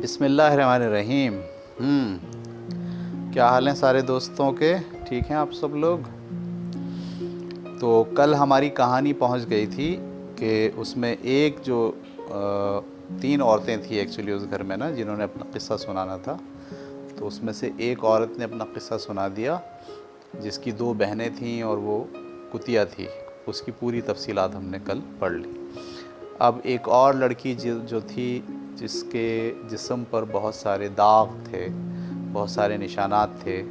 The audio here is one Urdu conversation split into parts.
بسم اللہ الرحمن الرحیم۔ کیا حال ہیں سارے دوستوں کے؟ ٹھیک ہیں آپ سب لوگ؟ تو کل ہماری کہانی پہنچ گئی تھی کہ اس میں ایک جو 3 عورتیں تھیں ایکچولی اس گھر میں نا، جنہوں نے اپنا قصہ سنانا تھا، تو اس میں سے ایک عورت نے اپنا قصہ سنا دیا جس کی 2 بہنیں تھیں اور وہ کتیا تھی۔ اس کی پوری تفصیلات ہم نے کل پڑھ لی۔ اب ایک اور لڑکی جو تھی، جس کے جسم پر بہت سارے داغ تھے، بہت سارے نشانات تھے،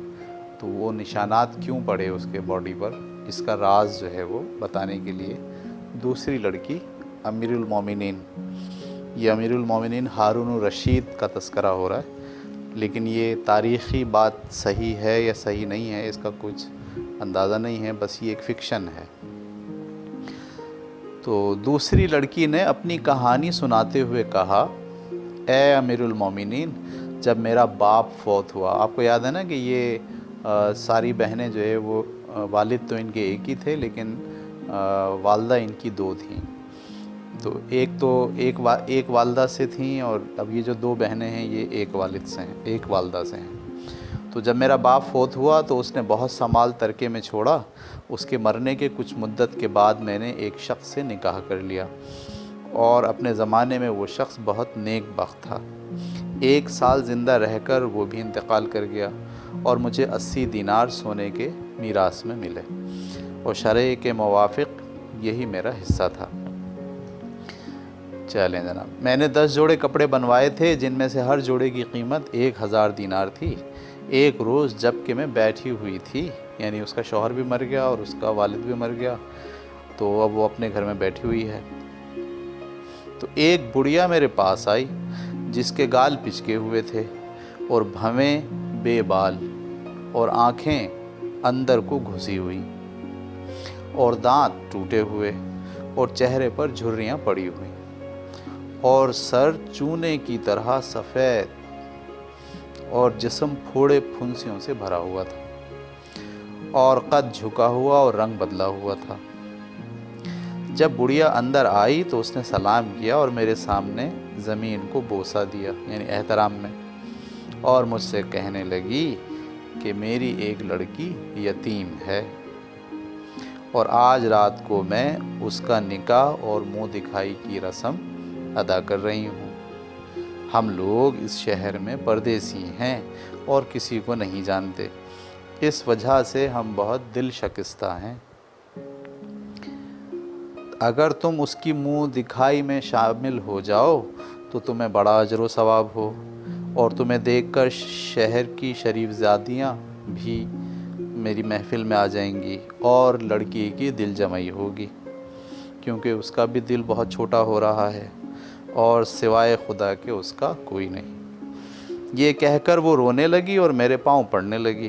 تو وہ نشانات کیوں پڑے اس کے باڈی پر، اس کا راز جو ہے وہ بتانے کے لیے دوسری لڑکی امیر المومنین، یہ امیر المومنین ہارون الرشید کا تذکرہ ہو رہا ہے، لیکن یہ تاریخی بات صحیح ہے یا صحیح نہیں ہے اس کا کچھ اندازہ نہیں ہے، بس یہ ایک فکشن ہے۔ تو دوسری لڑکی نے اپنی کہانی سناتے ہوئے کہا، اے امیر المومنین، جب میرا باپ فوت ہوا، آپ کو یاد ہے نا کہ یہ ساری بہنیں جو ہے وہ والد تو ان کے ایک ہی تھے، لیکن والدہ ان کی 2 تھیں۔ تو ایک والدہ سے تھیں، اور اب یہ جو 2 بہنیں ہیں یہ ایک والد سے ہیں، ایک والدہ سے ہیں۔ تو جب میرا باپ فوت ہوا تو اس نے بہت سا مال ترکے میں چھوڑا۔ اس کے مرنے کے کچھ مدت کے بعد میں نے ایک شخص سے نکاح کر لیا، اور اپنے زمانے میں وہ شخص بہت نیک بخت تھا۔ 1 سال زندہ رہ کر وہ بھی انتقال کر گیا، اور مجھے 80 دینار سونے کے میراث میں ملے، اور شرع کے موافق یہی میرا حصہ تھا۔ چلیں جناب، میں نے 10 جوڑے کپڑے بنوائے تھے، جن میں سے ہر جوڑے کی قیمت 1000 دینار تھی۔ ایک روز جب کہ میں بیٹھی ہوئی تھی، یعنی اس کا شوہر بھی مر گیا اور اس کا والد بھی مر گیا، تو اب وہ اپنے گھر میں بیٹھی ہوئی ہے، تو ایک بڑھیا میرے پاس آئی جس کے گال پچکے ہوئے تھے، اور بھویں بے بال، اور آنکھیں اندر کو گھسی ہوئی، اور دانت ٹوٹے ہوئے، اور چہرے پر جھریاں پڑی ہوئی، اور سر چونے کی طرح سفید، اور جسم پھوڑے پھنسیوں سے بھرا ہوا تھا، اور قد جھکا ہوا اور رنگ بدلا ہوا تھا۔ جب بڑھیا اندر آئی تو اس نے سلام کیا اور میرے سامنے زمین کو بوسہ دیا، یعنی احترام میں، اور مجھ سے کہنے لگی کہ میری ایک لڑکی یتیم ہے، اور آج رات کو میں اس کا نکاح اور منہ دکھائی کی رسم ادا کر رہی ہوں۔ ہم لوگ اس شہر میں پردیسی ہیں اور کسی کو نہیں جانتے، اس وجہ سے ہم بہت دل شکستہ ہیں۔ اگر تم اس کی منہ دکھائی میں شامل ہو جاؤ تو تمہیں بڑا اجر و ثواب ہو، اور تمہیں دیکھ کر شہر کی شریف زادیاں بھی میری محفل میں آ جائیں گی، اور لڑکی کی دل جمعی ہوگی، کیونکہ اس کا بھی دل بہت چھوٹا ہو رہا ہے، اور سوائے خدا کے اس کا کوئی نہیں۔ یہ کہہ کر وہ رونے لگی اور میرے پاؤں پڑنے لگی۔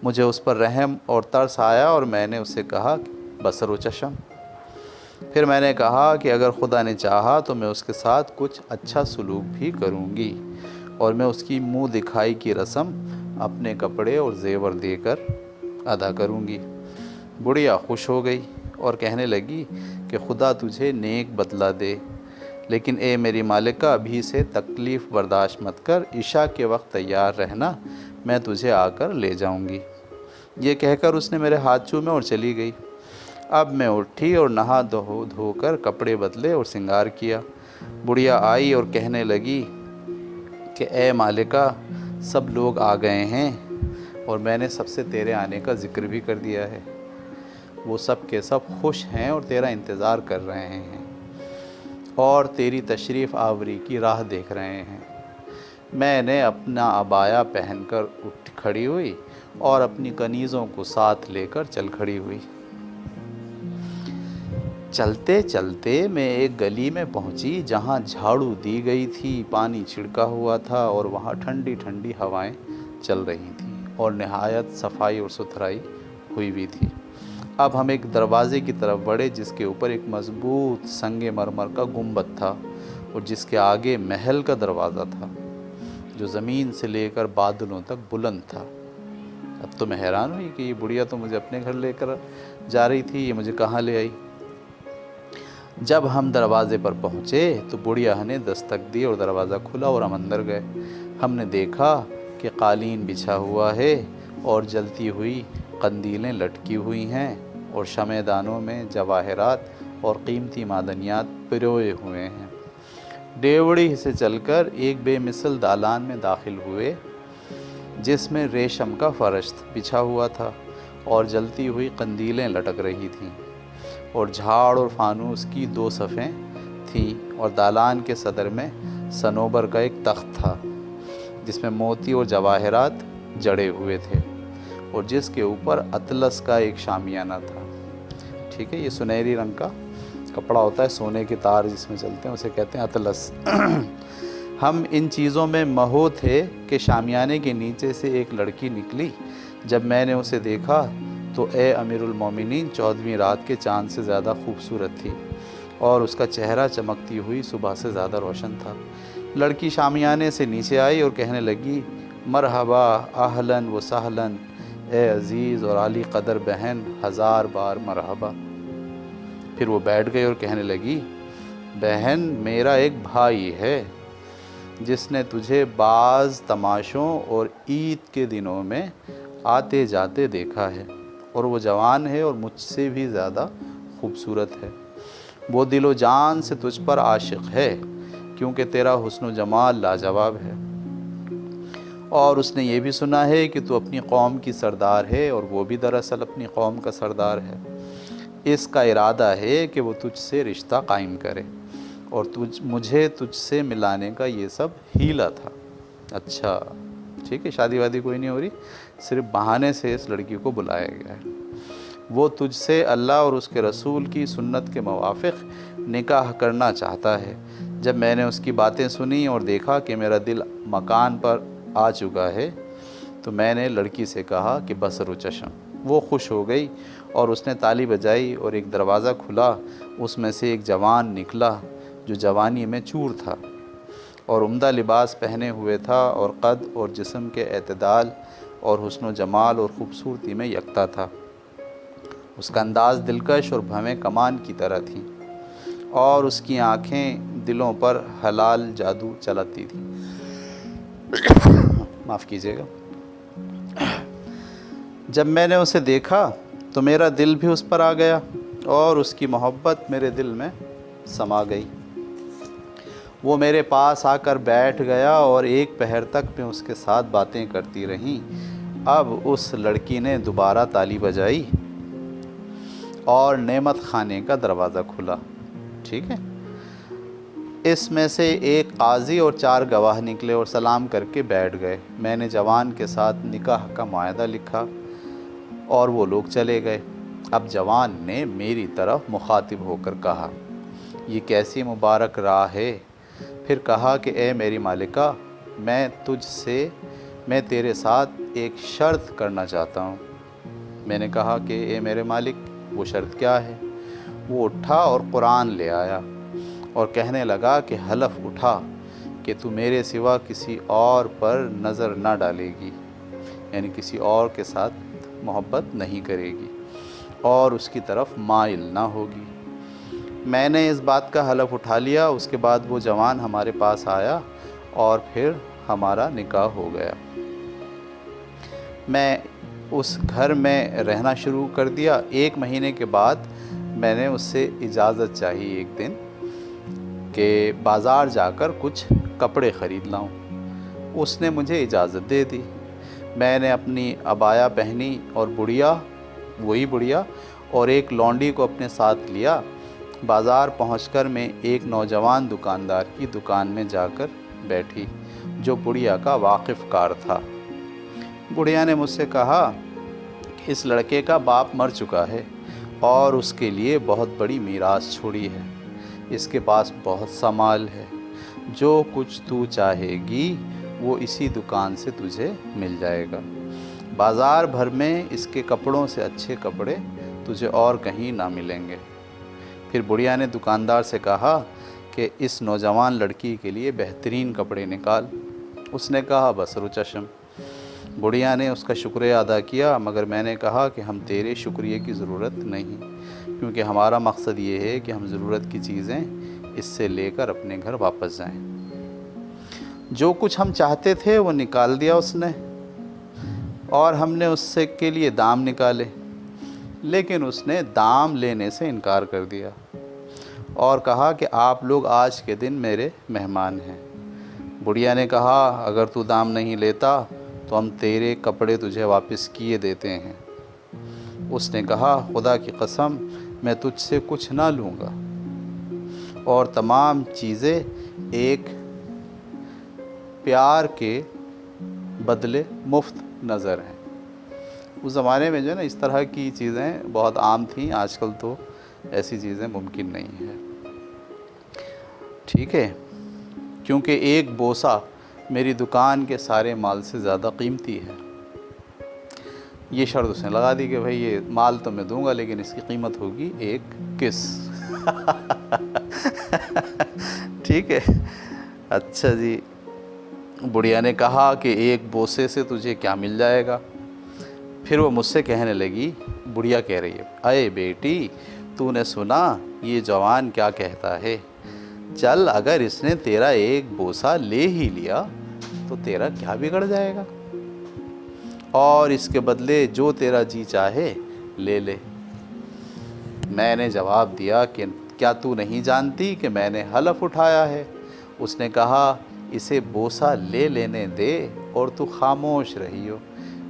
مجھے اس پر رحم اور ترس آیا، اور میں نے اسے کہا، بصر و چشم۔ پھر میں نے کہا کہ اگر خدا نے چاہا تو میں اس کے ساتھ کچھ اچھا سلوک بھی کروں گی، اور میں اس کی منہ دکھائی کی رسم اپنے کپڑے اور زیور دے کر ادا کروں گی۔ بڑھیا خوش ہو گئی اور کہنے لگی کہ خدا تجھے نیک بدلہ دے، لیکن اے میری مالکہ، ابھی سے تکلیف برداشت مت کر، عشاء کے وقت تیار رہنا، میں تجھے آ کر لے جاؤں گی۔ یہ کہہ کر اس نے میرے ہاتھ چومے اور چلی گئی۔ اب میں اٹھی اور نہا دھو کر کپڑے بدلے اور سنگار کیا۔ بڑھیا آئی اور کہنے لگی کہ اے مالکہ، سب لوگ آ گئے ہیں، اور میں نے سب سے تیرے آنے کا ذکر بھی کر دیا ہے۔ وہ سب کے سب خوش ہیں اور تیرا انتظار کر رہے ہیں، اور تیری تشریف آوری کی راہ دیکھ رہے ہیں۔ میں نے اپنا عبایا پہن کر اٹھ کھڑی ہوئی، اور اپنی کنیزوں کو ساتھ لے کر چل کھڑی ہوئی۔ چلتے چلتے میں ایک گلی میں پہنچی جہاں جھاڑو دی گئی تھی، پانی چھڑکا ہوا تھا، اور وہاں ٹھنڈی ٹھنڈی ہوائیں چل رہی تھیں، اور نہایت صفائی اور ستھرائی ہوئی بھی تھی۔ اب ہم ایک دروازے کی طرف بڑھے جس کے اوپر ایک مضبوط سنگ مرمر کا گنبد تھا، اور جس کے آگے محل کا دروازہ تھا جو زمین سے لے کر بادلوں تک بلند تھا۔ اب تو میں حیران ہوئی کہ یہ بڑھیا تو مجھے اپنے گھر لے کر جا رہی تھی، یہ مجھے کہاں لے آئی؟ جب ہم دروازے پر پہنچے تو بڑھیا نے دستک دی اور دروازہ کھلا اور ہم اندر گئے۔ ہم نے دیکھا کہ قالین بچھا ہوا ہے اور جلتی ہوئی قندیلیں لٹکی ہوئی ہیں اور شمع دانوں میں جواہرات اور قیمتی معدنیات پروئے ہوئے ہیں۔ ڈیوڑی سے چل کر ایک بے مثل دالان میں داخل ہوئے جس میں ریشم کا فرش بچھا ہوا تھا اور جلتی ہوئی قندیلیں لٹک رہی تھیں اور جھاڑ اور فانوس کی 2 صفیں تھیں، اور دالان کے صدر میں صنوبر کا ایک تخت تھا جس میں موتی اور جواہرات جڑے ہوئے تھے اور جس کے اوپر اطلس کا ایک شامیانہ تھا۔ ٹھیک ہے، یہ سنہری رنگ کا کپڑا ہوتا ہے، سونے کے تار جس میں چلتے ہیں اسے کہتے ہیں اطلس۔ ہم ان چیزوں میں مہو تھے کہ شامیانے کے نیچے سے ایک لڑکی نکلی۔ جب میں نے اسے دیکھا تو اے امیر المومنین 14ویں رات کے چاند سے زیادہ خوبصورت تھی اور اس کا چہرہ چمکتی ہوئی صبح سے زیادہ روشن تھا۔ لڑکی شامیانے سے نیچے آئی اور کہنے لگی، مرحبا، اہلاً و سہلاً، اے عزیز اور عالی قدر بہن، 1000 بار مرحبا۔ پھر وہ بیٹھ گئی اور کہنے لگی، بہن، میرا ایک بھائی ہے جس نے تجھے بعض تماشوں اور عید کے دنوں میں آتے جاتے دیکھا ہے، اور وہ جوان ہے اور مجھ سے بھی زیادہ خوبصورت ہے۔ وہ دل و جان سے تجھ پر عاشق ہے کیونکہ تیرا حسن و جمال لاجواب ہے، اور اس نے یہ بھی سنا ہے کہ تو اپنی قوم کی سردار ہے اور وہ بھی دراصل اپنی قوم کا سردار ہے۔ اس کا ارادہ ہے کہ وہ تجھ سے رشتہ قائم کرے، اور مجھے تجھ سے ملانے کا یہ سب ہیلا تھا۔ اچھا ٹھیک ہے، شادی وادی کوئی نہیں ہو رہی، صرف بہانے سے اس لڑکی کو بلایا گیا ہے۔ وہ تجھ سے اللہ اور اس کے رسول کی سنت کے موافق نکاح کرنا چاہتا ہے۔ جب میں نے اس کی باتیں سنی اور دیکھا کہ میرا دل مکان پر آ چکا ہے تو میں نے لڑکی سے کہا کہ بصر و چشم۔ وہ خوش ہو گئی اور اس نے تالی بجائی اور ایک دروازہ کھلا، اس میں سے ایک جوان نکلا جو جوانی میں چور تھا اور عمدہ لباس پہنے ہوئے تھا، اور قد اور جسم کے اعتدال اور حسن و جمال اور خوبصورتی میں یکتا تھا۔ اس کا انداز دلکش اور بھویں کمان کی طرح تھی، اور اس کی آنکھیں دلوں پر حلال جادو چلاتی تھیں۔ معاف کیجیے گا۔ جب میں نے اسے دیکھا تو میرا دل بھی اس پر آ گیا اور اس کی محبت میرے دل میں سما گئی۔ وہ میرے پاس آ کر بیٹھ گیا اور 1 پہر تک میں اس کے ساتھ باتیں کرتی رہیں۔ اب اس لڑکی نے دوبارہ تالی بجائی اور نعمت خانے کا دروازہ کھلا۔ ٹھیک ہے، اس میں سے ایک قاضی اور 4 گواہ نکلے اور سلام کر کے بیٹھ گئے۔ میں نے جوان کے ساتھ نکاح کا معاہدہ لکھا اور وہ لوگ چلے گئے۔ اب جوان نے میری طرف مخاطب ہو کر کہا، یہ کیسی مبارک راہ ہے؟ پھر کہا کہ اے میری مالکہ، میں تیرے ساتھ ایک شرط کرنا چاہتا ہوں۔ میں نے کہا کہ اے میرے مالک، وہ شرط کیا ہے؟ وہ اٹھا اور قرآن لے آیا اور کہنے لگا کہ حلف اٹھا کہ تو میرے سوا کسی اور پر نظر نہ ڈالے گی، یعنی کسی اور کے ساتھ محبت نہیں کرے گی اور اس کی طرف مائل نہ ہوگی۔ میں نے اس بات کا حلف اٹھا لیا۔ اس کے بعد وہ جوان ہمارے پاس آیا اور پھر ہمارا نکاح ہو گیا۔ میں اس گھر میں رہنا شروع کر دیا۔ 1 مہینے کے بعد میں نے اس سے اجازت چاہی ایک دن کہ بازار جا کر کچھ کپڑے خرید لاؤں۔ اس نے مجھے اجازت دے دی۔ میں نے اپنی عبایا پہنی اور وہی بڑھیا اور ایک لونڈی کو اپنے ساتھ لیا۔ بازار پہنچ کر میں ایک نوجوان دکاندار کی دکان میں جا کر بیٹھی جو بڑھیا کا واقف کار تھا۔ بڑھیا نے مجھ سے کہا کہ اس لڑکے کا باپ مر چکا ہے اور اس کے لیے بہت بڑی میراث چھوڑی ہے۔ اس کے پاس بہت سا مال ہے، جو کچھ تو چاہے گی وہ اسی دکان سے تجھے مل جائے گا۔ بازار بھر میں اس کے کپڑوں سے اچھے کپڑے تجھے اور کہیں نہ ملیں گے۔ پھر بڑھیا نے دکاندار سے کہا کہ اس نوجوان لڑکی کے لیے بہترین کپڑے نکال۔ اس نے کہا بصر و چشم۔ بڑھیا نے اس کا شکریہ ادا کیا، مگر میں نے کہا کہ ہم تیرے شکریہ کی ضرورت نہیں۔ کیونکہ ہمارا مقصد یہ ہے کہ ہم ضرورت کی چیزیں اس سے لے کر اپنے گھر واپس جائیں۔ جو کچھ ہم چاہتے تھے وہ نکال دیا اس نے، اور ہم نے اس سے کے لیے دام نکالے، لیکن اس نے دام لینے سے انکار کر دیا اور کہا کہ آپ لوگ آج کے دن میرے مہمان ہیں۔ بڑھیا نے کہا اگر تو دام نہیں لیتا تو ہم تیرے کپڑے تجھے واپس کیے دیتے ہیں۔ اس نے کہا خدا کی قسم میں تجھ سے کچھ نہ لوں گا، اور تمام چیزیں ایک پیار کے بدلے مفت نظر ہیں۔ اس زمانے میں جو ہے نا اس طرح کی چیزیں بہت عام تھیں، آج کل تو ایسی چیزیں ممکن نہیں ہیں، ٹھیک ہے؟ کیونکہ ایک بوسہ میری دکان کے سارے مال سے زیادہ قیمتی ہے۔ یہ شرط اس نے لگا دی کہ بھئی یہ مال تو میں دوں گا لیکن اس کی قیمت ہوگی ایک کس۔ ٹھیک ہے، اچھا جی۔ بڑھیا نے کہا کہ ایک بوسے سے تجھے کیا مل جائے گا؟ پھر وہ مجھ سے کہنے لگی، بڑھیا کہہ رہی ہے، اے بیٹی تو نے سنا یہ جوان کیا کہتا ہے؟ چل اگر اس نے تیرا ایک بوسہ لے ہی لیا تو تیرا کیا بگڑ جائے گا، اور اس کے بدلے جو تیرا جی چاہے لے لے۔ میں نے جواب دیا کہ کیا تو نہیں جانتی کہ میں نے حلف اٹھایا ہے؟ اس نے کہا اسے بوسہ لے لینے دے اور تو خاموش رہی ہو،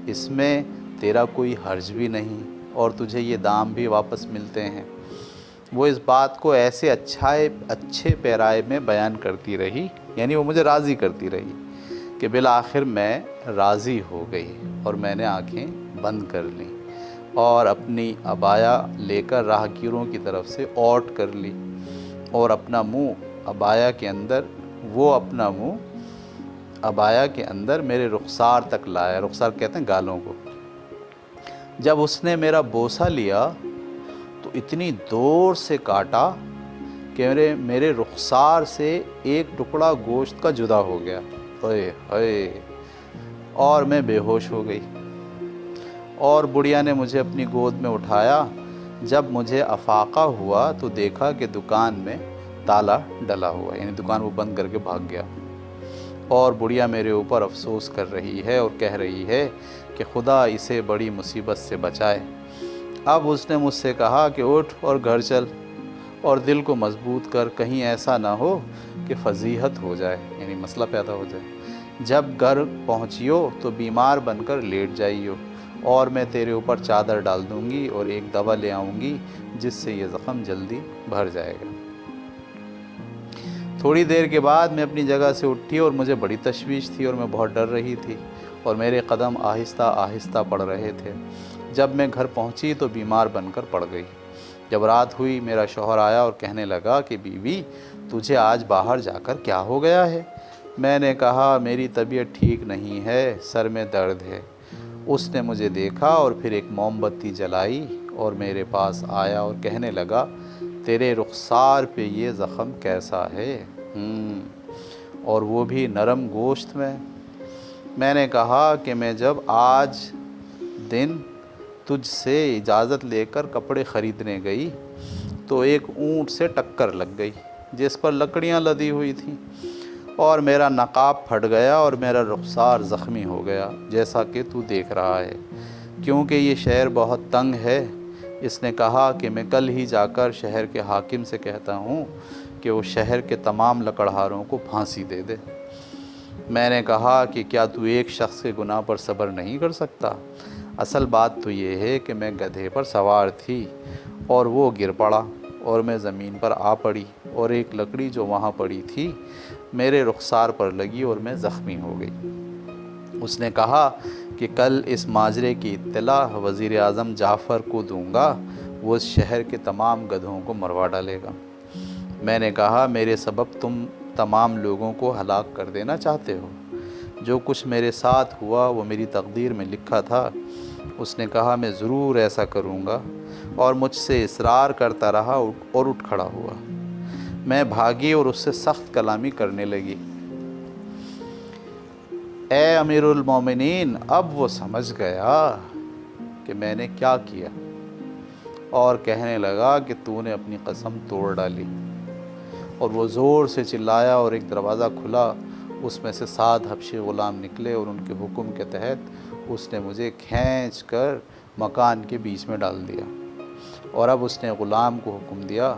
اس میں تیرا کوئی حرج بھی نہیں اور تجھے یہ دام بھی واپس ملتے ہیں۔ وہ اس بات کو ایسے اچھے پیرائے میں بیان کرتی رہی، یعنی وہ مجھے راضی کرتی رہی کہ بالآخر میں راضی ہو گئی، اور میں نے آنکھیں بند کر لیں اور اپنی عبایا لے کر راہگیروں کی طرف سے اوٹ کر لی، اور اپنا منہ عبایا کے اندر عبایا کے اندر میرے رخسار تک لایا۔ رخسار کہتے ہیں گالوں کو۔ جب اس نے میرا بوسہ لیا تو اتنی دور سے کاٹا کہ میرے رخسار سے ایک ٹکڑا گوشت کا جدا ہو گیا، اور میں بے ہوش ہو گئی، اور بڑھیا نے مجھے اپنی گود میں اٹھایا۔ جب مجھے افاقہ ہوا تو دیکھا کہ دکان میں تالا ڈلا ہوا، یعنی دکان وہ بند کر کے بھاگ گیا، اور بڑھیا میرے اوپر افسوس کر رہی ہے اور کہہ رہی ہے کہ خدا اسے بڑی مصیبت سے بچائے۔ اب اس نے مجھ سے کہا کہ اٹھ اور گھر چل، اور دل کو مضبوط کر، کہیں ایسا نہ ہو کہ فضیحت ہو جائے، یعنی مسئلہ پیدا ہو جائے۔ جب گھر پہنچیو تو بیمار بن کر لیٹ جائیو، اور میں تیرے اوپر چادر ڈال دوں گی اور ایک دوا لے آؤں گی جس سے یہ زخم جلدی بھر جائے گا۔ تھوڑی دیر کے بعد میں اپنی جگہ سے اٹھی، اور مجھے بڑی تشویش تھی اور میں بہت ڈر رہی تھی، اور میرے قدم آہستہ آہستہ پڑ رہے تھے۔ جب میں گھر پہنچی تو بیمار بن کر پڑ گئی۔ جب رات ہوئی میرا شوہر آیا اور کہنے لگا کہ بیوی تجھے آج باہر جا کر کیا ہو گیا ہے؟ میں نے کہا میری طبیعت ٹھیک نہیں ہے، سر میں درد ہے۔ اس نے مجھے دیکھا اور پھر ایک موم بتی جلائی اور میرے پاس آیا اور کہنے لگا تیرے رخسار پہ یہ زخم کیسا ہے؟ اور وہ بھی نرم گوشت میں۔ میں نے کہا کہ میں جب آج دن تجھ سے اجازت لے کر کپڑے خریدنے گئی تو ایک اونٹ سے ٹکر لگ گئی جس پر لکڑیاں لدی ہوئی تھیں، اور میرا نقاب پھٹ گیا اور میرا رخسار زخمی ہو گیا جیسا کہ تو دیکھ رہا ہے، کیونکہ یہ شہر بہت تنگ ہے۔ اس نے کہا کہ میں کل ہی جا کر شہر کے حاکم سے کہتا ہوں کہ وہ شہر کے تمام لکڑہاروں کو پھانسی دے دے۔ میں نے کہا کہ کیا تو ایک شخص کے گناہ پر صبر نہیں کر سکتا؟ اصل بات تو یہ ہے کہ میں گدھے پر سوار تھی اور وہ گر پڑا اور میں زمین پر آ پڑی، اور ایک لکڑی جو وہاں پڑی تھی میرے رخسار پر لگی اور میں زخمی ہو گئی۔ اس نے کہا کہ کل اس ماجرے کی اطلاع وزیر اعظم جعفر کو دوں گا، وہ اس شہر کے تمام گدھوں کو مروا ڈالے گا۔ میں نے کہا میرے سبب تم تمام لوگوں کو ہلاک کر دینا چاہتے ہو؟ جو کچھ میرے ساتھ ہوا وہ میری تقدیر میں لکھا تھا۔ اس نے کہا میں ضرور ایسا کروں گا، اور مجھ سے اصرار کرتا رہا اور اٹھ کھڑا ہوا۔ میں بھاگی اور اس سے سخت کلامی کرنے لگی۔ اے امیر المومنین! اب وہ سمجھ گیا کہ میں نے کیا کیا، اور کہنے لگا کہ تو نے اپنی قسم توڑ ڈالی۔ اور وہ زور سے چلایا اور ایک دروازہ کھلا، اس میں سے 7 حبشی غلام نکلے اور ان کے حکم کے تحت اس نے مجھے کھینچ کر مکان کے بیچ میں ڈال دیا، اور اب اس نے غلام کو حکم دیا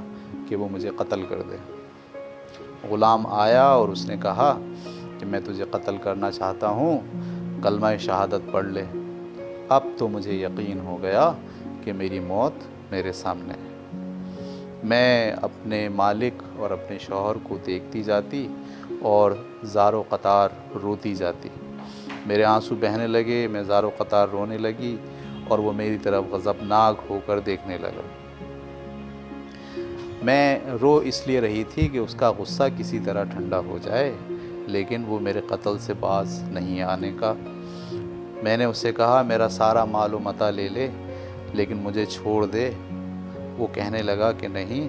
کہ وہ مجھے قتل کر دے۔ غلام آیا اور اس نے کہا کہ میں تجھے قتل کرنا چاہتا ہوں، کلمہ شہادت پڑھ لے۔ اب تو مجھے یقین ہو گیا کہ میری موت میرے سامنے ہے۔ میں اپنے مالک اور اپنے شوہر کو دیکھتی جاتی اور زار و قطار روتی جاتی۔ میرے آنسو بہنے لگے، میں زار و قطار رونے لگی اور وہ میری طرف غضبناک ہو کر دیکھنے لگا۔ میں رو اس لیے رہی تھی کہ اس کا غصہ کسی طرح ٹھنڈا ہو جائے، لیکن وہ میرے قتل سے باز نہیں آنے کا۔ میں نے اس سے کہا میرا سارا مال و متاع لے لے لیکن مجھے چھوڑ دے۔ وہ کہنے لگا کہ نہیں،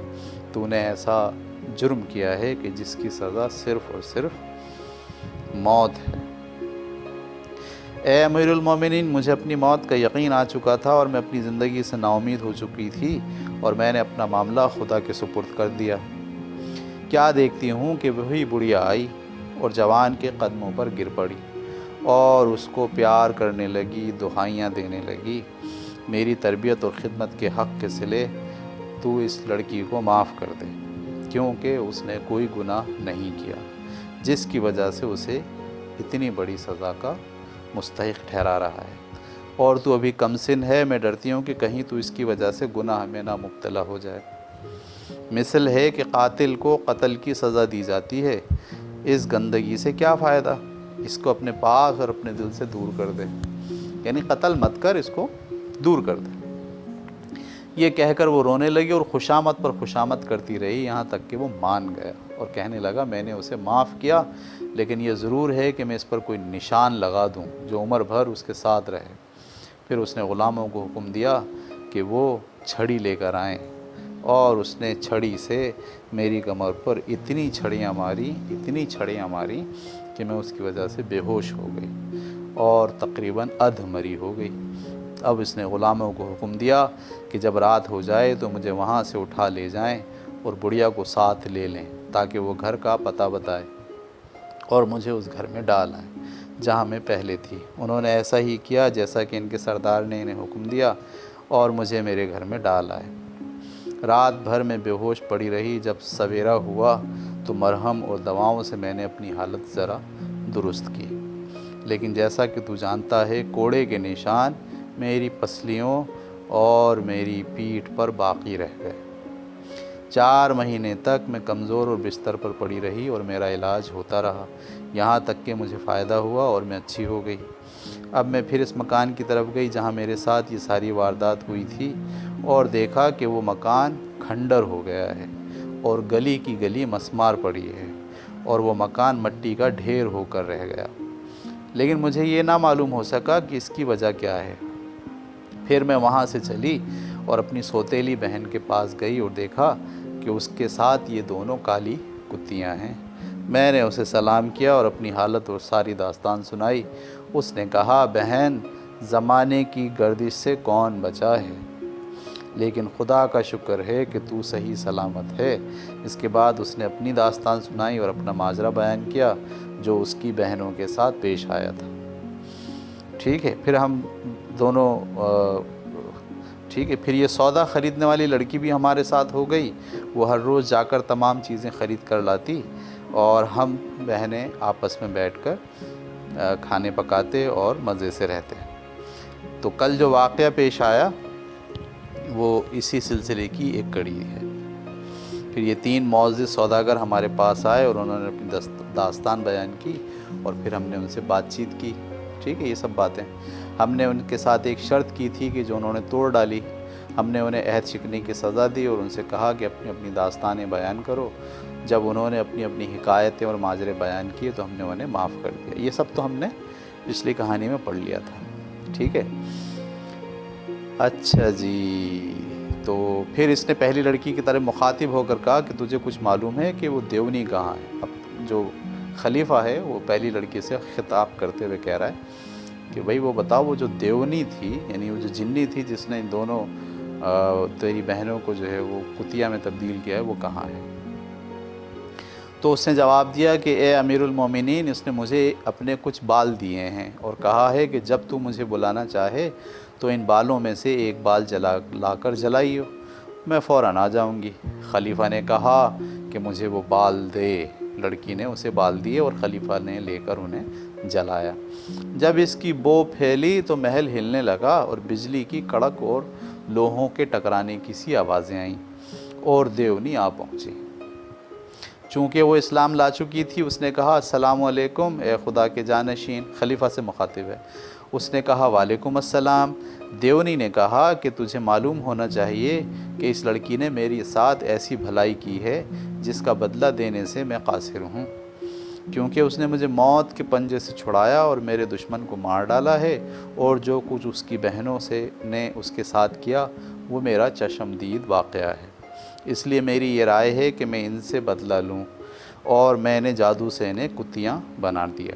تو نے ایسا جرم کیا ہے کہ جس کی سزا صرف اور صرف موت ہے۔ اے امیر المومنین، مجھے اپنی موت کا یقین آ چکا تھا اور میں اپنی زندگی سے نا امید ہو چکی تھی، اور میں نے اپنا معاملہ خدا کے سپرد کر دیا۔ کیا دیکھتی ہوں کہ وہی بڑھیا آئی اور جوان کے قدموں پر گر پڑی اور اس کو پیار کرنے لگی، دعائیاں دینے لگی، میری تربیت اور خدمت کے حق کے صلے تو اس لڑکی کو معاف کر دے، کیونکہ اس نے کوئی گناہ نہیں کیا جس کی وجہ سے اسے اتنی بڑی سزا کا مستحق ٹھہرا رہا ہے، اور تو ابھی کم سن ہے، میں ڈرتی ہوں کہ کہیں تو اس کی وجہ سے گناہ میں نہ مبتلا ہو جائے۔ مثل ہے کہ قاتل کو قتل کی سزا دی جاتی ہے، اس گندگی سے کیا فائدہ، اس کو اپنے پاس اور اپنے دل سے دور کر دے، یعنی قتل مت کر، اس کو دور کر دے۔ یہ کہہ کر وہ رونے لگی اور خوشامد پر خوشامد کرتی رہی، یہاں تک کہ وہ مان گیا اور کہنے لگا میں نے اسے معاف کیا، لیکن یہ ضرور ہے کہ میں اس پر کوئی نشان لگا دوں جو عمر بھر اس کے ساتھ رہے۔ پھر اس نے غلاموں کو حکم دیا کہ وہ چھڑی لے کر آئیں، اور اس نے چھڑی سے میری کمر پر اتنی چھڑیاں ماری کہ میں اس کی وجہ سے بے ہوش ہو گئی اور تقریباً مری ہو گئی۔ اب اس نے غلاموں کو حکم دیا کہ جب رات ہو جائے تو مجھے وہاں سے اٹھا لے جائیں اور بڑھیا کو ساتھ لے لیں تاکہ وہ گھر کا پتہ بتائے اور مجھے اس گھر میں ڈال آئیں جہاں میں پہلے تھی۔ انہوں نے ایسا ہی کیا جیسا کہ ان کے سردار نے انہیں حکم دیا اور مجھے میرے گھر میں ڈال آئے۔ رات بھر میں بے ہوش پڑی رہی، جب سویرا ہوا تو مرہم اور دواؤں سے میں نے اپنی حالت ذرا درست کی، لیکن جیسا کہ تو جانتا ہے کوڑے کے نشان میری پسلیوں اور میری پیٹھ پر باقی رہ گئے۔ 4 مہینے تک میں کمزور اور بستر پر پڑی رہی اور میرا علاج ہوتا رہا، یہاں تک کہ مجھے فائدہ ہوا اور میں اچھی ہو گئی۔ اب میں پھر اس مکان کی طرف گئی جہاں میرے ساتھ یہ ساری واردات ہوئی تھی، اور دیکھا کہ وہ مکان کھنڈر ہو گیا ہے اور گلی کی گلی مسمار پڑی ہے، اور وہ مکان مٹی کا ڈھیر ہو کر رہ گیا، لیکن مجھے یہ نہ معلوم ہو سکا کہ اس کی وجہ کیا ہے۔ پھر میں وہاں سے چلی اور اپنی سوتیلی بہن کے پاس گئی اور دیکھا کہ اس کے ساتھ یہ دونوں کالی کتیاں ہیں۔ میں نے اسے سلام کیا اور اپنی حالت اور ساری داستان سنائی۔ اس نے کہا بہن، زمانے کی گردش سے کون بچا ہے، لیکن خدا کا شکر ہے کہ تو صحیح سلامت ہے۔ اس کے بعد اس نے اپنی داستان سنائی اور اپنا ماجرا بیان کیا جو اس کی بہنوں کے ساتھ پیش آیا تھا۔ ٹھیک ہے، پھر ہم دونوں ٹھیک ہے، پھر یہ سودا خریدنے والی لڑکی بھی ہمارے ساتھ ہو گئی۔ وہ ہر روز جا کر تمام چیزیں خرید کر لاتی اور ہم بہنیں آپس میں بیٹھ کر کھانے پکاتے اور مزے سے رہتے۔ تو کل جو واقعہ پیش آیا وہ اسی سلسلے کی ایک کڑی ہے۔ پھر یہ 3 معزز سوداگر ہمارے پاس آئے اور انہوں نے اپنی داستان بیان کی، اور پھر ہم نے ان سے بات چیت کی۔ ٹھیک ہے، یہ سب باتیں ہم نے ان کے ساتھ ایک شرط کی تھی کہ جو انہوں نے توڑ ڈالی، ہم نے انہیں عہد شکنی کی سزا دی اور ان سے کہا کہ اپنی اپنی داستانیں بیان کرو۔ جب انہوں نے اپنی اپنی حکایتیں اور ماجرے بیان کیے تو ہم نے انہیں معاف کر دیا۔ یہ سب تو ہم نے پچھلی کہانی میں پڑھ لیا تھا۔ ٹھیک ہے، اچھا جی، تو پھر اس نے پہلی لڑکی کی طرح مخاطب ہو کر کہا کہ تجھے کچھ معلوم ہے کہ وہ دیونی کہاں ہے؟ اب جو خلیفہ ہے وہ پہلی لڑکی سے خطاب کرتے ہوئے کہہ رہا ہے کہ بھائی وہ بتاؤ، وہ جو دیونی تھی، یعنی وہ جو جنی تھی جس نے ان دونوں تیری بہنوں کو جو ہے وہ کتیا میں تبدیل کیا ہے وہ کہاں ہے؟ تو اس نے جواب دیا کہ اے امیر المومنین، اس نے مجھے اپنے کچھ بال دیے ہیں اور کہا ہے کہ جب تو مجھے بلانا چاہے تو ان بالوں میں سے ایک بال لا کر جلائیو، میں فوراً آ جاؤں گی۔ خلیفہ نے کہا کہ مجھے وہ بال دے۔ لڑکی نے اسے بال دیے اور خلیفہ نے لے کر انہیں جلایا۔ جب اس کی بو پھیلی تو محل ہلنے لگا اور بجلی کی کڑک اور لوہوں کے ٹکرانے کی سی آوازیں آئیں اور دیونی آ پہنچی۔ چونکہ وہ اسلام لا چکی تھی، اس نے کہا السلام علیکم اے خدا کے جانشین، خلیفہ سے مخاطب ہے۔ اس نے کہا وعلیکم السلام۔ دیونی نے کہا کہ تجھے معلوم ہونا چاہیے کہ اس لڑکی نے میری ساتھ ایسی بھلائی کی ہے جس کا بدلہ دینے سے میں قاصر ہوں، کیونکہ اس نے مجھے موت کے پنجے سے چھڑایا اور میرے دشمن کو مار ڈالا ہے، اور جو کچھ اس کی بہنوں نے اس کے ساتھ کیا وہ میرا چشمدید واقعہ ہے۔ اس لیے میری یہ رائے ہے کہ میں ان سے بدلہ لوں، اور میں نے جادو سے انہیں کتیاں بنا دیا۔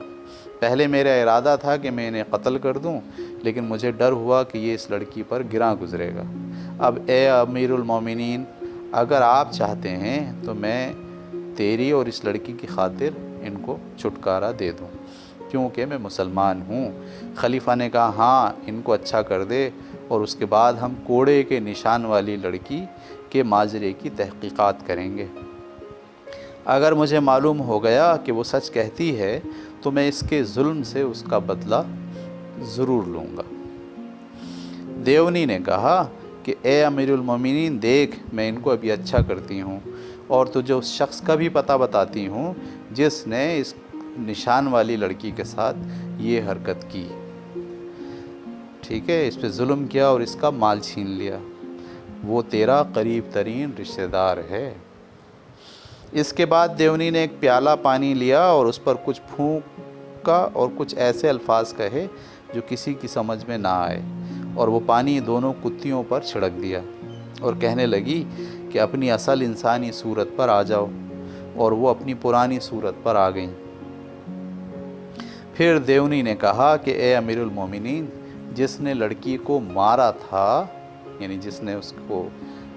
پہلے میرا ارادہ تھا کہ میں انہیں قتل کر دوں، لیکن مجھے ڈر ہوا کہ یہ اس لڑکی پر گراں گزرے گا۔ اب اے امیر المومنین، اگر آپ چاہتے ہیں تو میں تیری اور اس لڑکی کی خاطر ان کو چھٹکارا دے دوں، کیونکہ میں مسلمان ہوں۔ خلیفہ نے کہا ہاں، ان کو اچھا کر دے، اور اس کے بعد ہم کوڑے کے نشان والی لڑکی کے ماجرے کی تحقیقات کریں گے۔ اگر مجھے معلوم ہو گیا کہ وہ سچ کہتی ہے تو میں اس کے ظلم سے اس کا بدلہ ضرور لوں گا۔ دیونی نے کہا کہ اے امیر المومنین، دیکھ میں ان کو ابھی اچھا کرتی ہوں، اور تجھے اس شخص کا بھی پتہ بتاتی ہوں جس نے اس نشان والی لڑکی کے ساتھ یہ حرکت کی، ٹھیک ہے، اس پہ ظلم کیا اور اس کا مال چھین لیا۔ وہ تیرا قریب ترین رشتہ دار ہے۔ اس کے بعد دیونی نے ایک پیالہ پانی لیا اور اس پر کچھ پھونکا اور کچھ ایسے الفاظ کہے جو کسی کی سمجھ میں نہ آئے، اور وہ پانی دونوں کتیوں پر چھڑک دیا اور کہنے لگی کہ اپنی اصل انسانی صورت پر آ جاؤ، اور وہ اپنی پرانی صورت پر آ گئیں۔ پھر دیونی نے کہا کہ اے امیر المومنین، جس نے لڑکی کو مارا تھا، یعنی جس نے اس کو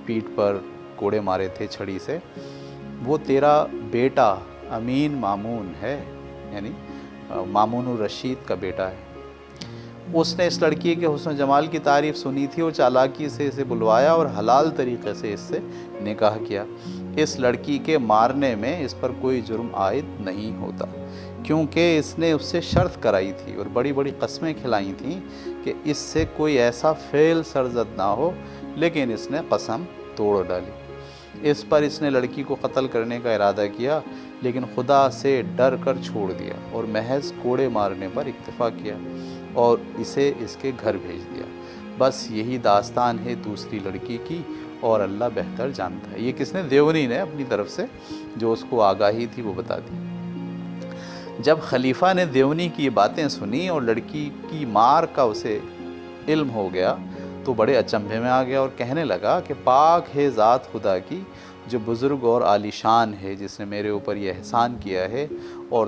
پیٹھ پر کوڑے مارے تھے چھڑی سے، وہ تیرا بیٹا امین مامون ہے، یعنی مامون الرشید کا بیٹا ہے۔ اس نے اس لڑکی کے حسن و جمال کی تعریف سنی تھی اور چالاکی سے اسے بلوایا اور حلال طریقے سے اس سے نکاح کیا۔ اس لڑکی کے مارنے میں اس پر کوئی جرم عائد نہیں ہوتا، کیونکہ اس نے اس سے شرط کرائی تھی اور بڑی بڑی قسمیں کھلائی تھیں کہ اس سے کوئی ایسا فعل سرزد نہ ہو، لیکن اس نے قسم توڑ ڈالی۔ اس پر اس نے لڑکی کو قتل کرنے کا ارادہ کیا، لیکن خدا سے ڈر کر چھوڑ دیا اور محض کوڑے مارنے پر اکتفا کیا اور اسے اس کے گھر بھیج دیا۔ بس یہی داستان ہے دوسری لڑکی کی، اور اللہ بہتر جانتا ہے۔ یہ کس نے؟ دیونی نے اپنی طرف سے جو اس کو آگاہی تھی وہ بتا دی۔ جب خلیفہ نے دیونی کی یہ باتیں سنی اور لڑکی کی مار کا اسے علم ہو گیا تو بڑے اچنبھے میں آ گیا اور کہنے لگا کہ پاک ہے ذات خدا کی جو بزرگ اور عالی شان ہے، جس نے میرے اوپر یہ احسان کیا ہے اور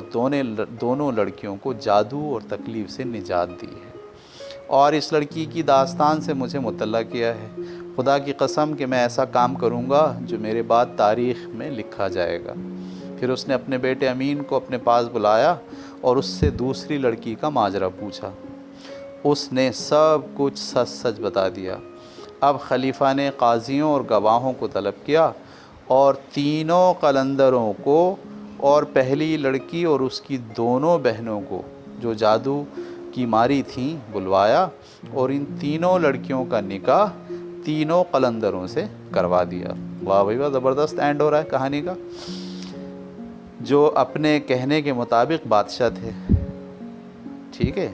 دونوں لڑکیوں کو جادو اور تکلیف سے نجات دی ہے، اور اس لڑکی کی داستان سے مجھے مطلع کیا ہے۔ خدا کی قسم کہ میں ایسا کام کروں گا جو میرے بعد تاریخ میں لکھا جائے گا۔ پھر اس نے اپنے بیٹے امین کو اپنے پاس بلایا اور اس سے دوسری لڑکی کا ماجرا پوچھا۔ اس نے سب کچھ سچ سچ بتا دیا۔ اب خلیفہ نے قاضیوں اور گواہوں کو طلب کیا اور تینوں قلندروں کو اور پہلی لڑکی اور اس کی دونوں بہنوں کو جو جادو کی ماری تھیں بلوایا، اور ان تینوں لڑکیوں کا نکاح تینوں قلندروں سے کروا دیا۔ واہ بھائی واہ، زبردست اینڈ ہو رہا ہے کہانی کا۔ جو اپنے کہنے کے مطابق بادشاہ تھے، ٹھیک ہے،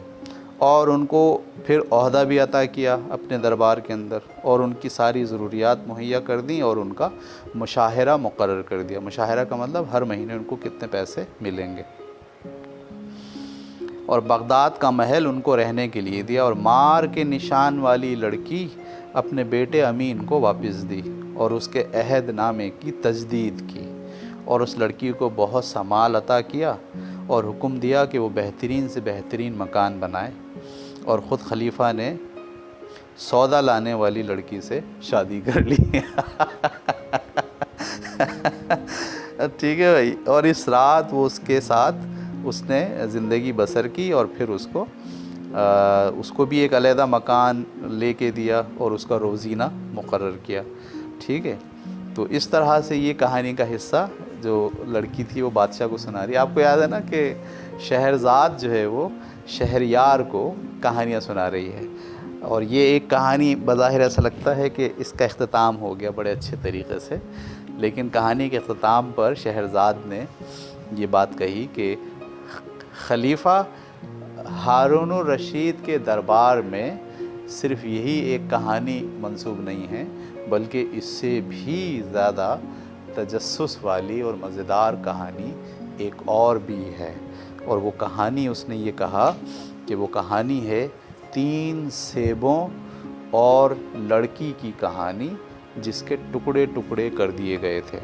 اور ان کو پھر عہدہ بھی عطا کیا اپنے دربار کے اندر، اور ان کی ساری ضروریات مہیا کر دیں اور ان کا مشاہرہ مقرر کر دیا۔ مشاہرہ کا مطلب ہر مہینے ان کو کتنے پیسے ملیں گے، اور بغداد کا محل ان کو رہنے کے لیے دیا، اور مار کے نشان والی لڑکی اپنے بیٹے امین کو واپس دی اور اس کے عہد نامے کی تجدید کی، اور اس لڑکی کو بہت سا مال عطا کیا اور حکم دیا کہ وہ بہترین سے بہترین مکان بنائے، اور خود خلیفہ نے سودا لانے والی لڑکی سے شادی کر لی۔ ٹھیک ہے بھائی، اور اس رات وہ اس کے ساتھ اس نے زندگی بسر کی، اور پھر اس کو بھی ایک علیحدہ مکان لے کے دیا اور اس کا روزینہ مقرر کیا۔ ٹھیک ہے، تو اس طرح سے یہ کہانی کا حصہ جو لڑکی تھی وہ بادشاہ کو سنا رہی ہے۔ آپ کو یاد ہے نا کہ شہرزاد جو ہے وہ شہریار کو کہانیاں سنا رہی ہے، اور یہ ایک کہانی بظاہر ایسا لگتا ہے کہ اس کا اختتام ہو گیا بڑے اچھے طریقے سے، لیکن کہانی کے اختتام پر شہرزاد نے یہ بات کہی کہ خلیفہ ہارون الرشید کے دربار میں صرف یہی ایک کہانی منسوب نہیں ہے، بلکہ اس سے بھی زیادہ تجسس والی اور مزیدار کہانی ایک اور بھی ہے، اور وہ کہانی اس نے یہ کہا کہ وہ کہانی ہے 3 سیبوں اور لڑکی کی کہانی جس کے ٹکڑے ٹکڑے کر دیے گئے تھے۔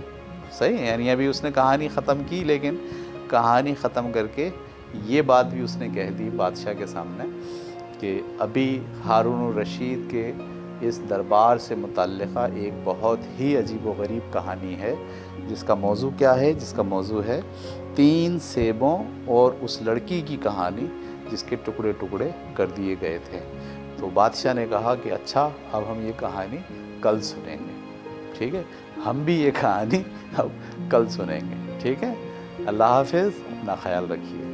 صحیح، یعنی ابھی اس نے کہانی ختم کی، لیکن کہانی ختم کر کے یہ بات بھی اس نے کہہ دی بادشاہ کے سامنے کہ ابھی ہارون الرشید کے اس دربار سے متعلقہ ایک بہت ہی عجیب و غریب کہانی ہے، جس کا موضوع کیا ہے؟ جس کا موضوع ہے 3 سیبوں اور اس لڑکی کی کہانی جس کے ٹکڑے ٹکڑے کر دیے گئے تھے۔ تو بادشاہ نے کہا کہ اچھا، اب ہم یہ کہانی کل سنیں گے۔ ٹھیک ہے، ہم بھی یہ کہانی اب کل سنیں گے۔ ٹھیک ہے، اللہ حافظ، اپنا خیال رکھیے۔